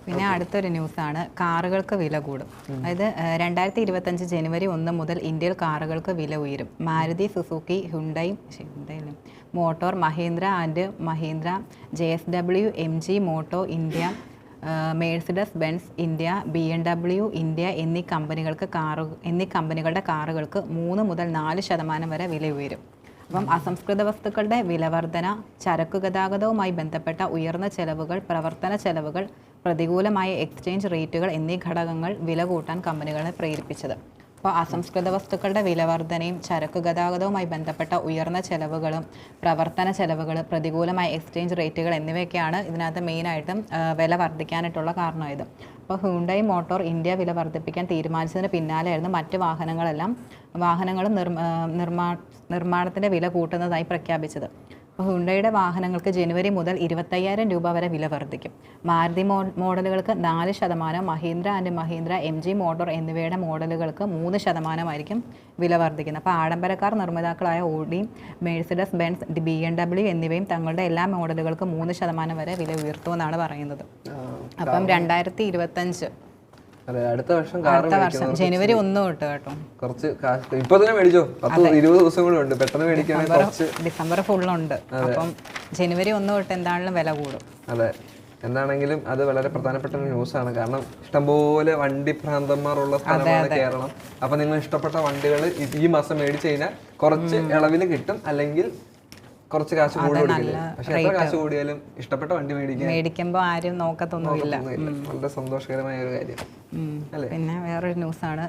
പിന്നെ അടുത്തൊരു ന്യൂസാണ്, കാറുകൾക്ക് വില കൂടും. അതായത് 2025 ജനുവരി 1 മുതൽ ഇന്ത്യയിൽ കാറുകൾക്ക് വില ഉയരും. Maruti Suzuki, Hyundai motor, Mahindra and Mahindra, JSW, MG motor India, Mercedes Benz India, BMW India എന്നീ കമ്പനികളുടെ കാറുകൾക്ക് 3 മുതൽ 4% വരെ വില ഉയരും. അപ്പം അസംസ്കൃത വസ്തുക്കളുടെ വിലവർധന, ചരക്കു ഗതാഗതവുമായി ബന്ധപ്പെട്ട ഉയർന്ന ചെലവുകൾ, പ്രവർത്തന ചെലവുകൾ, പ്രതികൂലമായ എക്സ്ചേഞ്ച് റേറ്റുകൾ എന്നീ ഘടകങ്ങൾ വില കൂട്ടാൻ കമ്പനികളെ പ്രേരിപ്പിച്ചത്. അപ്പോൾ അസംസ്കൃത വസ്തുക്കളുടെ വിലവർധനയും ചരക്കു ഗതാഗതവുമായി ബന്ധപ്പെട്ട ഉയർന്ന ചെലവുകളും പ്രവർത്തന ചെലവുകൾ, പ്രതികൂലമായ എക്സ്ചേഞ്ച് റേറ്റുകൾ എന്നിവയൊക്കെയാണ് ഇതിനകത്ത് മെയിനായിട്ടും വില വർദ്ധിക്കാനായിട്ടുള്ള കാരണമായത്. അപ്പോൾ ഹ്യുണ്ടായി മോട്ടോർ ഇന്ത്യ വില വർദ്ധിപ്പിക്കാൻ തീരുമാനിച്ചതിന് പിന്നാലെയായിരുന്നു മറ്റ് വാഹനങ്ങളും നിർമ്മാണത്തിൻ്റെ വില കൂട്ടുന്നതായി പ്രഖ്യാപിച്ചത്. അപ്പോൾ ഹ്യുണ്ടായിയുടെ വാഹനങ്ങൾക്ക് ജനുവരി മുതൽ 25,000 രൂപ വരെ വില വർദ്ധിക്കും. മാരുതി മോഡലുകൾക്ക് 4%, Mahindra and Mahindra, MG motor എന്നിവയുടെ മോഡലുകൾക്ക് 3% വില വർദ്ധിക്കുന്നത്. അപ്പോൾ ആഡംബരക്കാർ നിർമ്മാതാക്കളായ ഓഡി, മേഴ്സിഡസ് ബെൻസ്, BMW എന്നിവയും തങ്ങളുടെ എല്ലാ മോഡലുകൾക്കും 3% വരെ വില ഉയർത്തുമെന്നാണ് പറയുന്നത്. അപ്പം 2025 അടുത്ത വർഷം ജനുവരി 1 തൊട്ട് കേട്ടോ. കുറച്ച് ഇപ്പൊ തന്നെ മേടിച്ചോ, 10-20 ദിവസം കൂടെ ഉണ്ട്, പെട്ടെന്ന് മേടിക്കുകയാണെങ്കിൽ ഡിസംബർ ഫുള്ളുണ്ട്. അപ്പം ജനുവരി 1 തൊട്ട് എന്താണെങ്കിലും വില കൂടും. അതെ, എന്താണെങ്കിലും അത് വളരെ പ്രധാനപ്പെട്ട ഒരു ന്യൂസാണ്. കാരണം ഇഷ്ടംപോലെ വണ്ടി ഭ്രാന്തന്മാരുള്ള സ്ഥലമാണ് കേരളം. അപ്പൊ നിങ്ങൾ ഇഷ്ടപ്പെട്ട വണ്ടികൾ ഈ മാസം മേടിച്ചു കഴിഞ്ഞാൽ കുറച്ച് ഇളവിൽ കിട്ടും, അല്ലെങ്കിൽ കുറച്ച് കാശ് കൂടുതൽ. പക്ഷെ എത്ര കാശ് കൂടിയാലും ഇഷ്ടപ്പെട്ട വണ്ടി മേടിക്കുമ്പോൾ ആരും നോക്കത്തൊന്നുമില്ല. വളരെ സന്തോഷകരമായ ഒരു കാര്യം. പിന്നെ വേറൊരു ന്യൂസാണ്,